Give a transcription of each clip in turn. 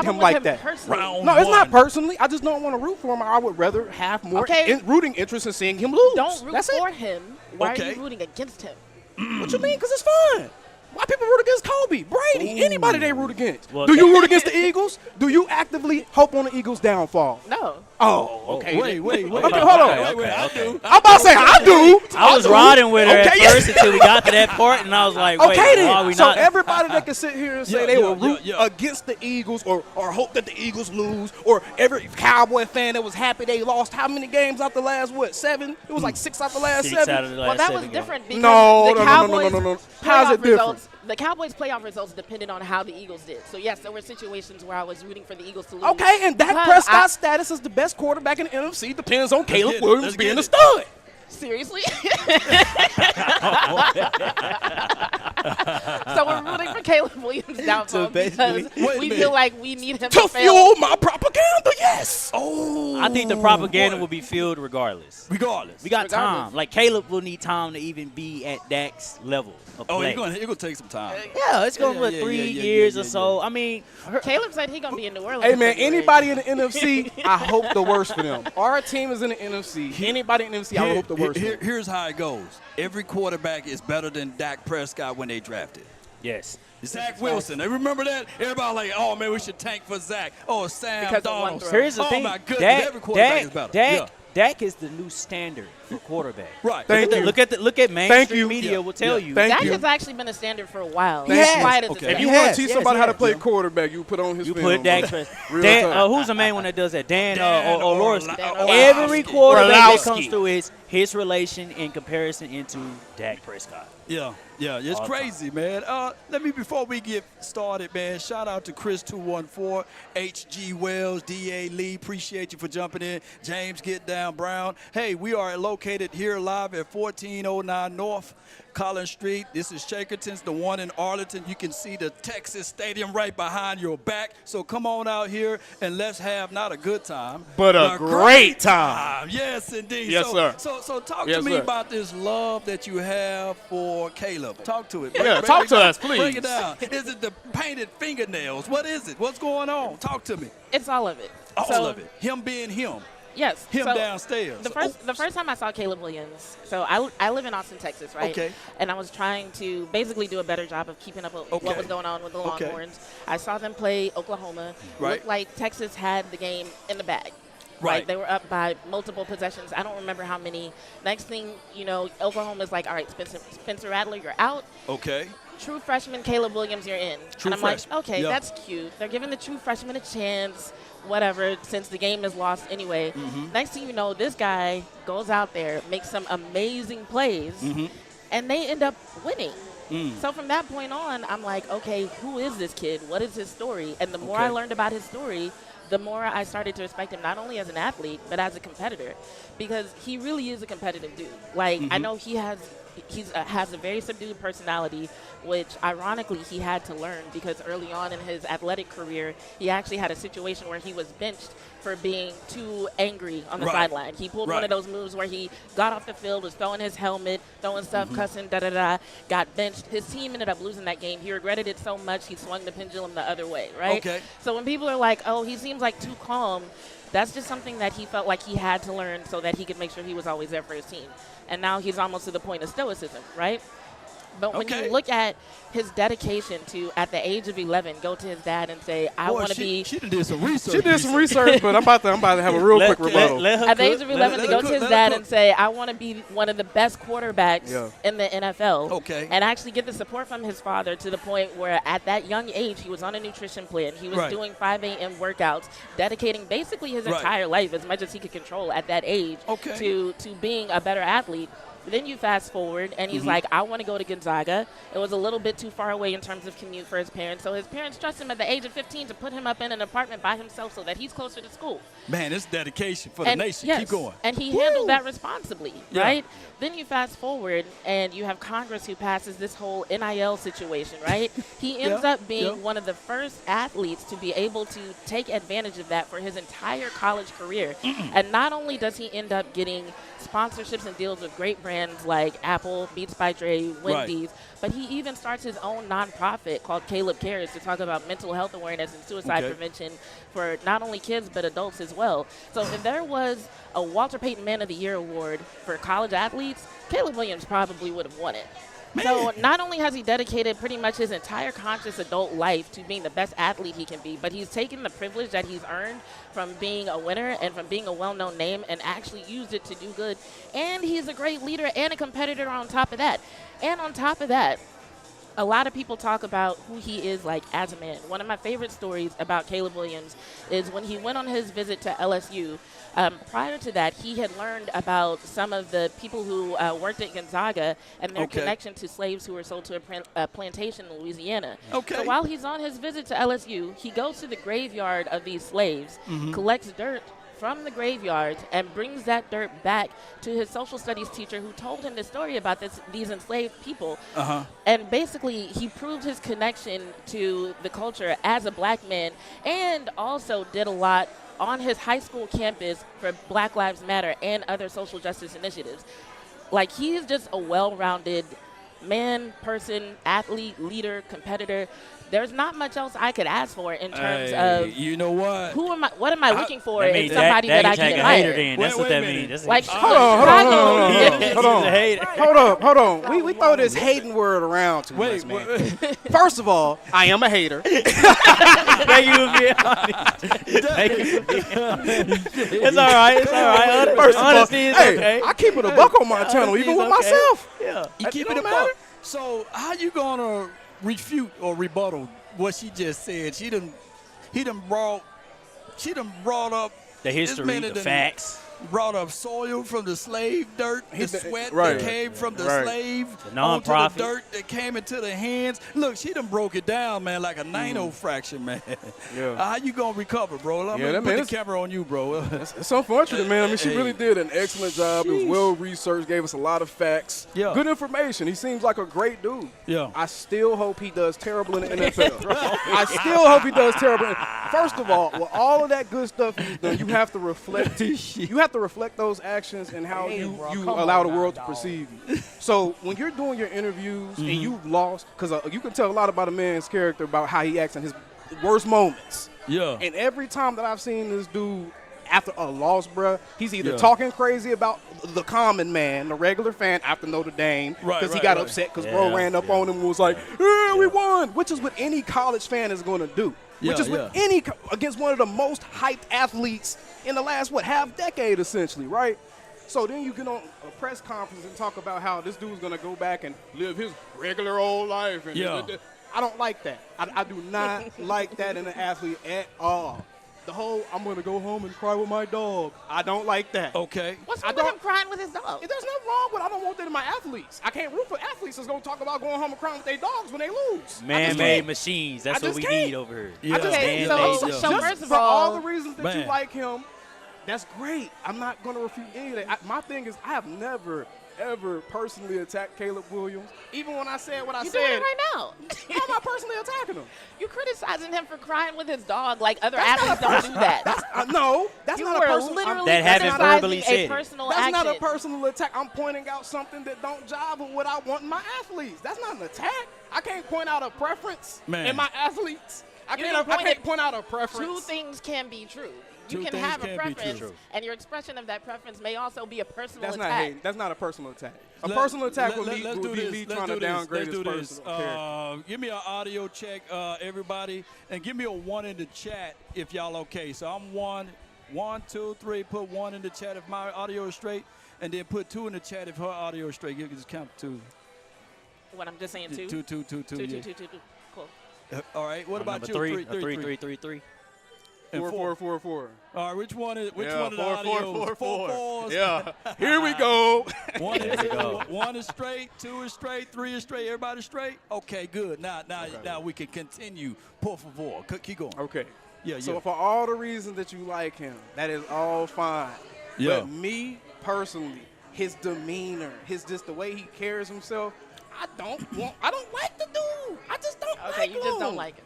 him like that. No, it's not personally. I just don't want to root for him. I would rather have more rooting interest in seeing him lose. Don't root for him. Why are you rooting against him? What you mean? Because it's fun. Why people root against Kobe, Brady, anybody they root against? Well, do you root against the Eagles? Do you actively hope on the Eagles' downfall? No. Oh, okay. Wait. Okay, hold on. I do. I'm about to say I do. I was riding with her at first until we got to that part, and I was like, wait, why are we not? So everybody that can sit here and say they will root against the Eagles or hope that the Eagles lose, or every Cowboy fan that was happy they lost how many games out the last, 7? It was like 6 out the last 7. Well, that was different because no. How's it different? The Cowboys' playoff results depended on how the Eagles did. So, yes, there were situations where I was rooting for the Eagles to lose. Okay, and Dak Prescott's status as the best quarterback in the NFC depends on Caleb Williams being a stud. Seriously? So we're rooting for Caleb Williams' downfall because we feel like we need him to fuel my propaganda, yes. Oh. I think the propaganda will be fueled regardless. We got time. Like, Caleb will need time to even be at Dak's level of play. You're gonna take some time. Yeah, it's going to be 3 years or so. I mean, Caleb said he's going to be in New Orleans. Hey, man, anybody in the NFC, I hope the worst for them. Our team is in the NFC. Anybody in the NFC, I hope the worst for them. Here's how it goes. Every quarterback is better than Dak Prescott when they drafted. Yes. Zach Wilson. They remember that? Everybody like, oh, man, we should tank for Zach. Oh, Sam Darnold. Here's the thing. Oh, my goodness. Every quarterback is better. Dak is the new standard for quarterback. Right. Look at mainstream media will tell you. Dak has actually been a standard for a while. If you want to teach somebody how to play quarterback, you put on his film. You put Dak. Who's the main one that does that? Dan Orlovsky. Every quarterback that comes through is his relation in comparison into Dak Prescott. Yeah, it's crazy, man. Before we get started, man, shout out to Chris214, HG Wells, DA Lee. Appreciate you for jumping in. James Get Down Brown. Hey, we are located here live at 1409 North Collins Street. This is Shakertin's, the one in Arlington. You can see the Texas Stadium right behind your back. So come on out here and let's have not a good time, but a great time. Yes, indeed. Yes, sir. So talk to me about this love that you have for Caleb. Talk to it. Talk to us, please. Break it down. Is it the painted fingernails? What is it? What's going on? Talk to me. It's all of it. All of it. Him being him. Yes. Him downstairs. The first time I saw Caleb Williams, so I live in Austin, Texas, right? Okay. And I was trying to basically do a better job of keeping up with what was going on with the Longhorns. I saw them play Oklahoma. Right. Looked like Texas had the game in the bag. Right. They were up by multiple possessions. I don't remember how many. Next thing, Oklahoma's like, all right, Spencer Rattler, you're out. Okay. True freshman Caleb Williams, you're in. I'm freshman. like, okay, that's cute. They're giving the true freshman a chance, whatever, since the game is lost anyway. Mm-hmm. Next thing you know, this guy goes out there, makes some amazing plays, and they end up winning. So from that point on, I'm like, okay, who is this kid? What is his story? And the more I learned about his story, the more I started to respect him, not only as an athlete, but as a competitor, because he really is a competitive dude. Like, I know he has a very subdued personality, which ironically he had to learn because early on in his athletic career, he actually had a situation where he was benched for being too angry on the sideline. He pulled one of those moves where he got off the field, was throwing his helmet, throwing stuff, cussing, got benched. His team ended up losing that game. He regretted it so much, he swung the pendulum the other way, right? Okay. So when people are like, oh, he seems like too calm, that's just something that he felt like he had to learn so that he could make sure he was always there for his team. And now he's almost to the point of stoicism, right? But when you look at his dedication to, at the age of 11, go to his dad and say, I want to be. She did some research. She did some research, but I'm about to have a real quick rebuttal. At the age of 11, to go to his dad and say, I want to be one of the best quarterbacks in the NFL. Okay. And actually get the support from his father to the point where at that young age, he was on a nutrition plan. He was doing 5 a.m. workouts, dedicating basically his entire life, as much as he could control at that age, to being a better athlete. Then you fast forward, and he's like, I want to go to Gonzaga. It was a little bit too far away in terms of commute for his parents. So his parents trust him at the age of 15 to put him up in an apartment by himself so that he's closer to school. Man, it's dedication for the nation. Yes, keep going. And he handled that responsibly, right? Then you fast forward, and you have Congress who passes this whole NIL situation, right? He ends up being one of the first athletes to be able to take advantage of that for his entire college career. And not only does he end up getting sponsorships and deals with great brands, brands like Apple, Beats by Dre, Wendy's, but he even starts his own nonprofit called Caleb Cares to talk about mental health awareness and suicide prevention for not only kids but adults as well. So if there was a Walter Payton Man of the Year award for college athletes, Caleb Williams probably would have won it. So not only has he dedicated pretty much his entire conscious adult life to being the best athlete he can be, but he's taken the privilege that he's earned from being a winner and from being a well-known name and actually used it to do good. And he's a great leader and a competitor on top of that. And on top of that, a lot of people talk about who he is like as a man. One of my favorite stories about Caleb Williams is when he went on his visit to LSU. Prior to that, he had learned about some of the people who worked at Gonzaga and their connection to slaves who were sold to a plantation in Louisiana. So while he's on his visit to LSU, he goes to the graveyard of these slaves, collects dirt from the graveyards, and brings that dirt back to his social studies teacher who told him the story about these enslaved people. And basically, he proved his connection to the culture as a black man and also did a lot on his high school campus for Black Lives Matter and other social justice initiatives. Like, he's just a well-rounded man, person, athlete, leader, competitor. There's not much else I could ask for in terms of, you know what? What am I looking for in somebody that I can admire? That's what that means. Like, hold on. We throw this hating word around too much, man. First of all, I am a hater. Thank you for being honest. Thank you for being honest. It's all right. First of all, Honesty is okay. I keep it a buck on my channel, even with myself. Yeah. You keep it a buck. So how you gonna refute or rebuttal what she just said? He done brought up the history, the facts. Brought up soil from the slave dirt, the sweat that came from the slave, the onto nonprofit the dirt that came into the hands. Look, she done broke it down, man, like a nanofraction, man. How you gonna recover, bro? I'm gonna put the camera on you, bro. It's unfortunate, man. I mean, she really did an excellent job. It was well-researched, gave us a lot of facts. Good information. He seems like a great dude. I still hope he does terrible in the NFL. I still hope he does terrible. First of all, with all of that good stuff he's done, you have to reflect. You have to reflect those actions and how you allow the world to perceive you. So when you're doing your interviews and you've lost, because you can tell a lot about a man's character about how he acts in his worst moments. And every time that I've seen this dude after a loss, bruh, he's either talking crazy about the common man, the regular fan after Notre Dame, because he got upset because bro ran up on him and was like, "Yeah, we won," which is what any college fan is going to do. Which is with against one of the most hyped athletes in the last, half decade, essentially, right? So then you get on a press conference and talk about how this dude's going to go back and live his regular old life. And I don't like that. I do not like that in an athlete at all. The whole, I'm going to go home and cry with my dog. I don't like that. Okay. What's wrong with him crying with his dog? There's nothing wrong with it. I don't want that in my athletes. I can't root for athletes that's going to talk about going home and crying with their dogs when they lose. Man-made machines. That's what we need over here. So first of for all the reasons that you like him, that's great. I'm not going to refute any of that. My thing is, I have never, ever personally attacked Caleb Williams. Even when I said what I said. You're doing it right now. I'm not personally attacking him. You criticizing him for crying with his dog like other athletes don't do that. That's not a personal. That haven't verbally said. That's not a personal attack. I'm pointing out something that don't jive with what I want in my athletes. That's not an attack. I can't point out a preference in my athletes. I can't point out a preference. Two things can be true. You can have a preference, and your expression of that preference may also be a personal attack. Not hating. That's not a personal attack. A personal attack would be me trying to downgrade his personal character. Give me an audio check, everybody, and give me a 1 in the chat if y'all okay. So I'm 1, 2, 3. Put 1 in the chat if my audio is straight, and then put 2 in the chat if her audio is straight. You can just count 2. What, I'm just saying 2? 2. 2. Cool. All right. What about you? 3. And 4. All right, which one of the audios? 4. Yeah. Here we go. 1 is straight, 2 is straight, 3 is straight. Everybody straight? Okay, good. Now we can continue. Por favor. Keep going. Okay. Yeah. So for all the reasons that you like him, that is all fine. Yeah. But me personally, his demeanor, just the way he carries himself, I don't like the dude. I just don't like him. Okay, you just don't like him.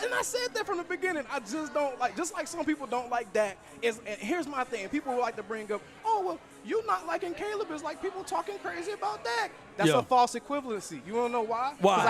And I said that from the beginning. I just don't like, just like some people don't like Dak. And here's my thing. People would like to bring up, oh, well, you not liking Caleb is like people talking crazy about Dak. That's a false equivalency. You want to know why? Why? Because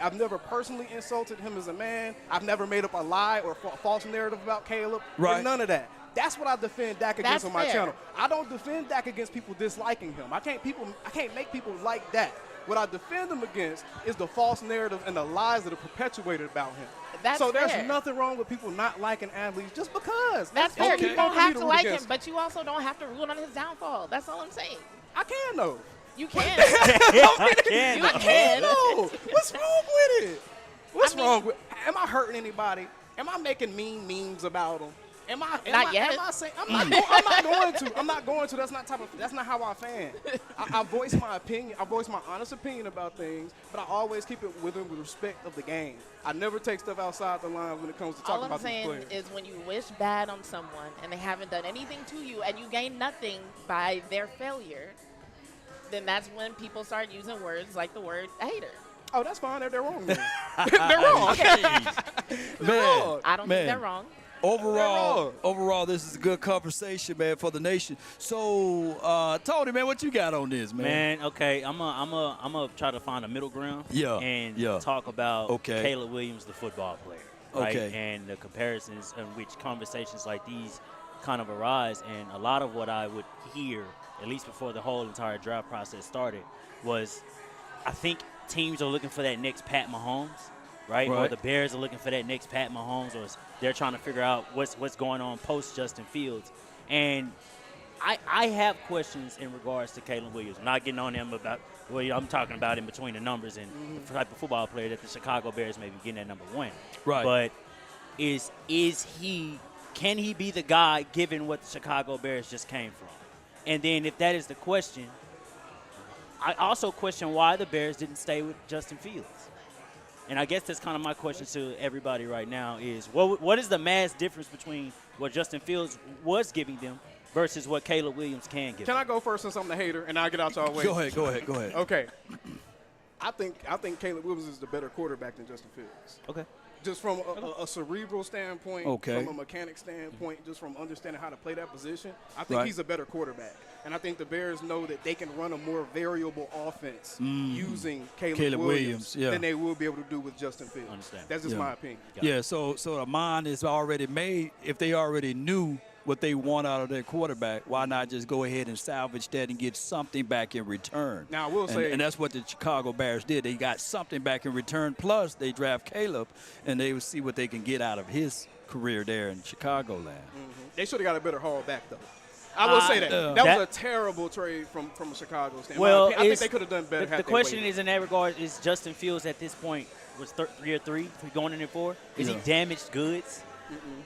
I've never personally insulted him as a man. I've never made up a lie or false narrative about Caleb. Right. None of that. That's what I defend Dak against on my fair. channel. I don't defend Dak against people disliking him. I can't make people like Dak. What I defend him against is the false narrative and the lies that are perpetuated about him. That's so there's fair. nothing wrong with people not liking athletes just because. That's fair. okay. You don't have to root like him, against but you also don't have to root on his downfall. That's all I'm saying. I can though. You can. I can't. You can. No. What's wrong with it? What's I mean- wrong with? Am I hurting anybody? Am I making mean memes about them? Not yet. Am I saying, I'm not going to. I'm not going to. That's not how I fan. I voice my opinion. I voice my honest opinion about things, but I always keep it within the respect of the game. I never take stuff outside the line when it comes to talking All I'm about these saying players. is when you wish bad on someone and they haven't done anything to you and you gain nothing by their failure, then that's when people start using words like the word hater. Oh, that's fine. They're wrong. Then. They're wrong. Okay. Man, I don't man. think they're wrong. Overall, this is a good conversation, man, for the nation. So, Tony, man, what you got on this, man? Man, okay, I'm gonna try to find a middle ground. And talk about Caleb Williams, the football player. Right? Okay. And the comparisons in which conversations like these kind of arise. And a lot of what I would hear, at least before the whole entire draft process started, was I think teams are looking for that next Pat Mahomes. Right? Or the Bears are looking for that next Pat Mahomes, or they're trying to figure out what's going on post Justin Fields. And I have questions in regards to Caleb Williams. I'm not getting on him about I'm talking about in between the numbers and the type of football player that the Chicago Bears may be getting at number one. Right. But can he be the guy given what the Chicago Bears just came from? And then if that is the question, I also question why the Bears didn't stay with Justin Fields. And I guess that's kind of my question to everybody right now is what is the mass difference between what Justin Fields was giving them versus what Caleb Williams can give Can them? I go first since I'm the hater and I'll get out y'all way? Go ahead. Okay. I think Caleb Williams is the better quarterback than Justin Fields. Okay. Just from a cerebral standpoint, Okay. from a mechanic standpoint, just from understanding how to play that position, I think he's a better quarterback. And I think the Bears know that they can run a more variable offense using Caleb Williams than they will be able to do with Justin Fields. Understand. That's just my opinion. Yeah, so the mind is already made. If they already knew what they want out of their quarterback, why not just go ahead and salvage that and get something back in return? Now, I will say – and that's what the Chicago Bears did. They got something back in return, plus they draft Caleb, and they will see what they can get out of his career there in Chicagoland. They should have got a better haul back, though. I will say that. That was a terrible trade from a Chicago standpoint. Well, I think they could have done better. The question is in that regard, is Justin Fields at this point was 3 or 3 going in 4? Is he damaged goods?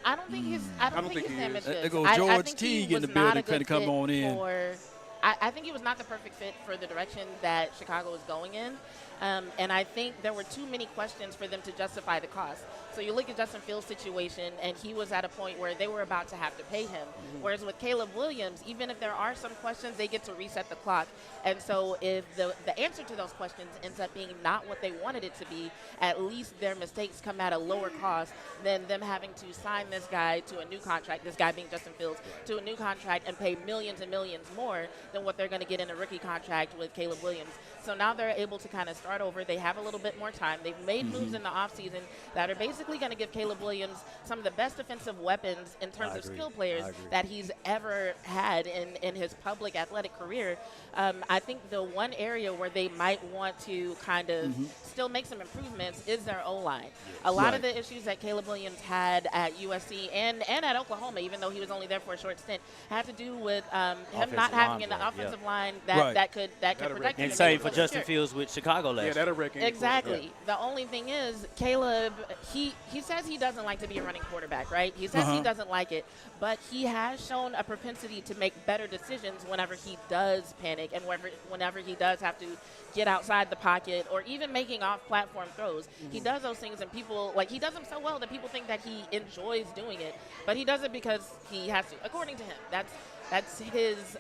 I don't think he's. I don't think he's damaged goods. There goes I George think Teague he in the was not building a good finna come fit on in. I think he was not the perfect fit for the direction that Chicago was going in. And I think there were too many questions for them to justify the cost. So you look at Justin Fields' situation, and he was at a point where they were about to have to pay him. Whereas with Caleb Williams, even if there are some questions, they get to reset the clock. And so if the answer to those questions ends up being not what they wanted it to be, at least their mistakes come at a lower cost than them having to sign this guy to a new contract, this guy being Justin Fields, to a new contract and pay millions and millions more than what they're going to get in a rookie contract with Caleb Williams. So now they're able to kind of start over. They have a little bit more time. They've made moves in the offseason that are basically going to give Caleb Williams some of the best defensive weapons in terms of skill players that he's ever had in his public athletic career. I think the one area where they might want to kind of still make some improvements is their O-line. A lot of the issues that Caleb Williams had at USC and at Oklahoma, even though he was only there for a short stint, had to do with him not having an offensive line that could protect him. And same for Justin Fields with Chicago last year. that'll wreck him. Exactly. The only thing is, Caleb, he says he doesn't like to be a running quarterback, right? He says he doesn't like it, but he has shown a propensity to make better decisions whenever he does panic and whenever he does have to get outside the pocket or even making off-platform throws. He does those things, and people, he does them so well that people think that he enjoys doing it, but he does it because he has to, according to him. That's his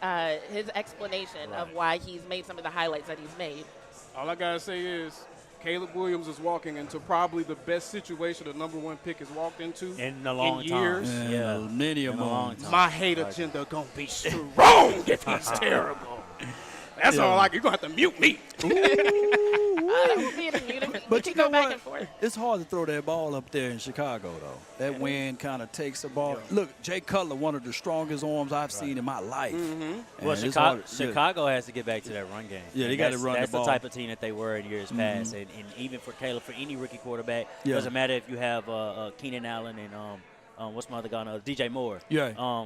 explanation of why he's made some of the highlights that he's made. All I gotta say is, Caleb Williams is walking into probably the best situation the number 1 pick has walked into in a long years. time. Yeah, many a in a long time. My hate agenda gonna be strong if he's terrible. That's all you're gonna have to mute me. But you know what? It's hard to throw that ball up there in Chicago, though. That wind kind of takes the ball. Look, Jay Cutler, one of the strongest arms I've seen in my life. Well, Chicago has to get back to that run game. Yeah, they got to run the ball. That's the type of team that they were in years past. And even for Caleb, for any rookie quarterback, doesn't matter if you have Keenan Allen and what's my other guy, DJ Moore. Yeah.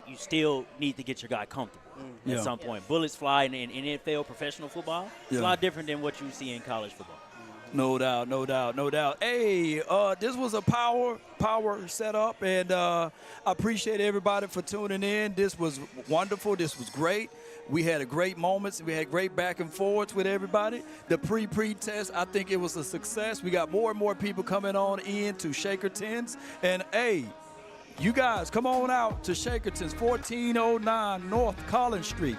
You still need to get your guy comfortable at some point. Bullets fly in NFL professional football. It's a lot different than what you see in college football. No doubt, no doubt, no doubt. Hey, this was a power setup, and I appreciate everybody for tuning in. This was wonderful. This was great. We had a great moments. We had great back and forths with everybody. The pre-test, I think it was a success. We got more and more people coming on in to Shakertins. And, hey, you guys, come on out to Shakertins, 1409 North Collins Street.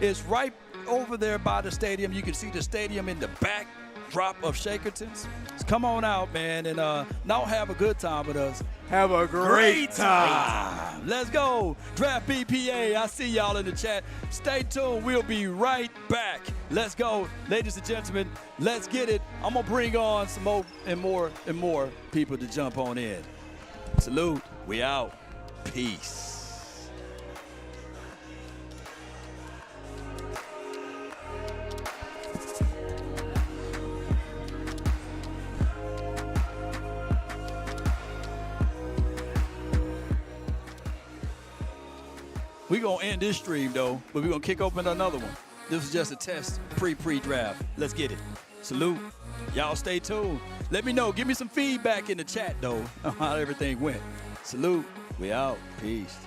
It's right over there by the stadium. You can see the stadium in the back drop of Shakertins. So come on out, man, and now have a good time with us. Have a great time. Let's go. Draft BPA. I see y'all in the chat. Stay tuned. We'll be right back. Let's go. Ladies and gentlemen, let's get it. I'm going to bring on some more and more people to jump on in. Salute. We out. Peace. We're going to end this stream, though, but we're going to kick open another one. This was just a test, pre-draft. Let's get it. Salute. Y'all stay tuned. Let me know. Give me some feedback in the chat, though, on how everything went. Salute. We out. Peace.